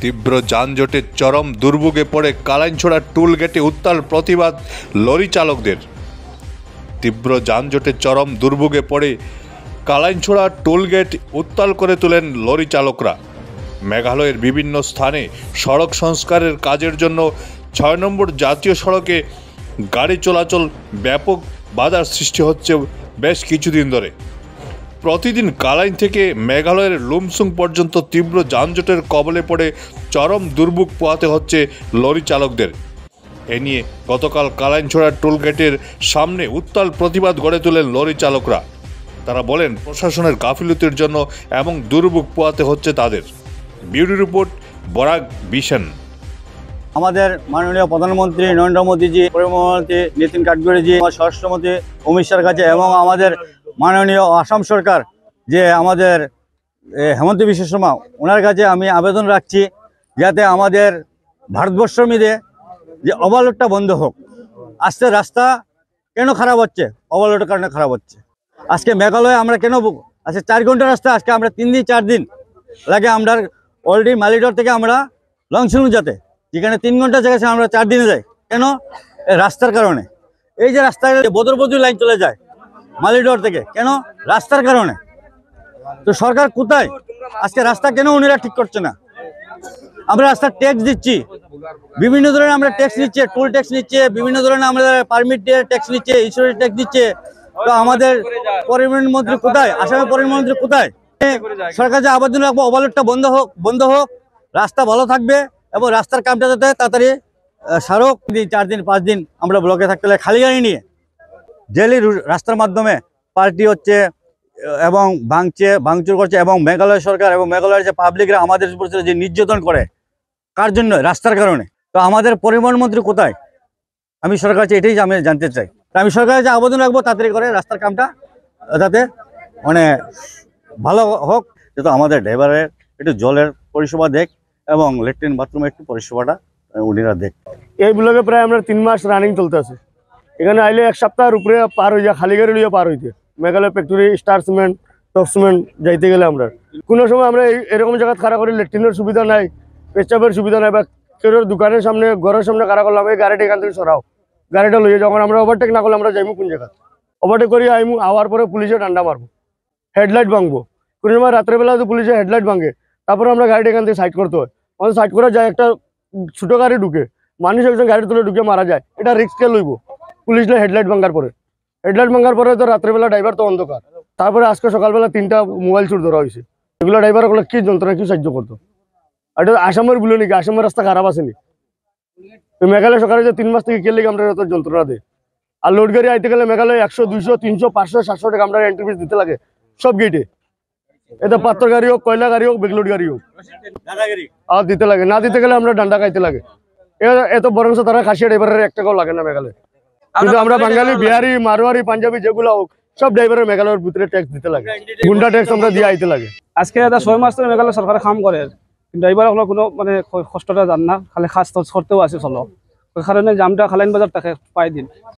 তীব্র যানজটের চরম দুর্ভোগে পড়ে কালাইনছড়া টুল গেটে উত্তাল প্রতিবাদ লরি চালকদের। তীব্র যানজটের চরম দুর্ভোগে পড়ে কালাইনছড়া টোল গেট উত্তাল করে তোলেন লরি চালকরা। মেঘালয়ের বিভিন্ন স্থানে সড়ক সংস্কারের কাজের জন্য ৬ নম্বর জাতীয় সড়কে গাড়ি চলাচল ব্যাপক বাধার সৃষ্টি হচ্ছে বেশ কিছুদিন ধরে। প্রতিদিন কালাইন থেকে মেঘালয়ের লুমসুং পর্যন্ত তীব্র যানজটের কবলে পড়ে চরম দুর্ভোগ পোহাতে হচ্ছে লরি চালকদের। এ নিয়ে গতকাল কালাইনছড়া টোল গেটের সামনে উত্তাল প্রতিবাদ গড়ে তোলেন লরি চালকরা। তারা বলেন প্রশাসনের গাফিলতির জন্য এবং দুর্ভোগ পোহাতে হচ্ছে তাদের। Bureau report, Barak vision. আমাদের মাননীয় প্রধানমন্ত্রী নরেন্দ্র মোদীজি, পরিবহনমন্ত্রী নীতিন গাডকারিজি, আমার স্বরাষ্ট্রমন্ত্রী অমিত শাহর কাছে এবং আমাদের মাননীয় আসাম সরকার যে আমাদের হেমন্ত বিশ্ব শর্মা, ওনার কাছে আমি আবেদন রাখছি যাতে আমাদের ভারতবর্ষের মধ্যে যে ওভারলোডটা বন্ধ হোক। আজকে রাস্তা কেন খারাপ হচ্ছে? ওভারলোডের কারণে খারাপ হচ্ছে। আজকে মেঘালয়ে আমরা কেন আজকে 4 ঘন্টা রাস্তা, আজকে আমরা 3 দিন 4 দিন লাগে আমরা অলরেডি মালিডোর থেকে আমরা লংসুং যেতে, যেখানে 3 ঘন্টা জায়গায় আমরা 4 দিনে যাই। কেন? রাস্তার কারণে। এই যে রাস্তায় বদরবদুর লাইন চলে যায় মালিডোর থেকে, কেন? রাস্তার কারণে। তো সরকার কোথায়? আজকে রাস্তা কেন উনিরা ঠিক করছে না? আমরা রাস্তার ট্যাক্স দিচ্ছি, বিভিন্ন ধরনের আমরা ট্যাক্স নিচ্ছে, টোল ট্যাক্স নিচ্ছে, বিভিন্ন ধরনের আমাদের পারমিট ট্যাক্স নিচ্ছে, ইন্স্যুরেন্স ট্যাক্স দিচ্ছে। তো আমাদের পরিবহন মন্ত্রী কোথায়? আসামের পরিবহন মন্ত্রী কোথায়? সরকার যে আবেদন রাখবো ওভারলোডটা বন্ধ হোক, রাস্তা ভালো থাকবে এবং রাস্তার কামটা যাতে তাড়াতাড়ি সারক। 4 দিন 5 দিন আমরা ব্লকে থাকতে লাগে খালি গাড়ি নিয়ে ডেলি রাস্তার মাধ্যমে পার্টি হচ্ছে এবং ভাঙচুর করছে। এবং মেঘালয় সরকার এবং মেঘালয়ের যে পাবলিকরা আমাদের উপর যে নির্যাতন করে, কার জন্য? রাস্তার কারণে। তো আমাদের পরিবহন মন্ত্রী কোথায়? আমি সরকার কাছে এটাই আমি জানতে চাই। আমি সরকারের কাছে আবেদন রাখবো তাড়াতাড়ি করে রাস্তার কামটা যাতে মানে ভালো হোক, যাতে আমাদের ড্রাইভারের একটু জলের পরিষেবা দেখ এবং ল্যাট্রিন বাথরুমের একটু পরিষেবাটা উনিরা দেখ। এই ব্লকে প্রায় আমরা 3 মাস রানিং চলতেছে। এখানে আইলে 1 সপ্তাহের উপরে পার হয়ে যায়, খালি গাড়ি লিয়ে পার হইতে। Meghalaya factory, star cement, top cement যাইতে গেলে আমরা কোনো সময় আমরা এরকম জায়গা খাড়া করি, ল্যাট্রিনের সুবিধা নাই, পেচ্ছাপের সুবিধা নাই, বা কেউ দোকানের সামনে ঘরের সামনে খাড়া করলাম, এই গাড়িটা এখান থেকে সরাও, গাড়িটা লইয়ে যখন আমরা ওভারটেক না করলে আমরা যাইমু কোন জায়গা? ওভারটেক করি আইমু, আওয়ার পরে পুলিশে ডান্ডা মারবো, হেডলাইট ভাঙবো। কোনো সময় রাত্রেবেলা তো পুলিশে হেডলাইট ভাঙে, তারপরে আমরা গাড়িটা এখান থেকে সাইড করতে হয়। আমাদের সাইড করা যায়, একটা ছোটো গাড়ি ঢুকে মানুষ একজন গাড়ি তুলে ঢুকে মারা যায়, এটা রিস্ককে লইব পুলিশ হেডলাইট ভাঙার পরে। হেডলাইট ভাঙার পরে তো রাত্রেবেলা ড্রাইভার তো অন্ধকার, তারপরে আজকে সকালবেলা 3টা মোবাইল চুর ধরা হয়েছে। এগুলো ড্রাইভার গুলো কি যন্ত্রণা, কি সাহায্য করতো? এটা আসামের বলে নাকি? আসামের রাস্তা খারাপ আসেনি? মেঘালয় সরকারের যে 3 মাস থেকে কে লেগে আমরা এত যন্ত্রণা দেয়। আর লোড গাড়ি আইতে গেলে মেঘালয় 100, 200, 300, 500, 700 টাকা আমরা এন্ট্রি ফিস দিতে লাগে সব গেটে। এটা পাত্র গাড়ি হোক, কয়লা গাড়ি হোক, বেগলোড গাড়ি হোক, আর দিতে লাগে। না দিতে গেলে আমরা ডান্ডা খাইতে লাগে। এত বরং তারা খাসিয়া ড্রাইভারের 1 টাকাও লাগে না মেঘালয়। কিন্তু আমরা বাঙালি, বিহারি, মারোয়ারি, পাঞ্জাবি যেগুলো হোক সব ড্রাইভারের মেঘালয়ের ভিতরে ট্যাক্স দিতে লাগে, গুন্ডা ট্যাক্স আমরা দিয়ে আইতে লাগে। আজকে এটা 6 মাস ধরে মেঘালয় সরকারে কাম করে, ড্রাইভার হলো কোনো মানে কষ্টটা জান না, খালি খাস করতেও আছে চলো। ওই কারণে জামটা খালাইন বাজার থাকে পাই দিন।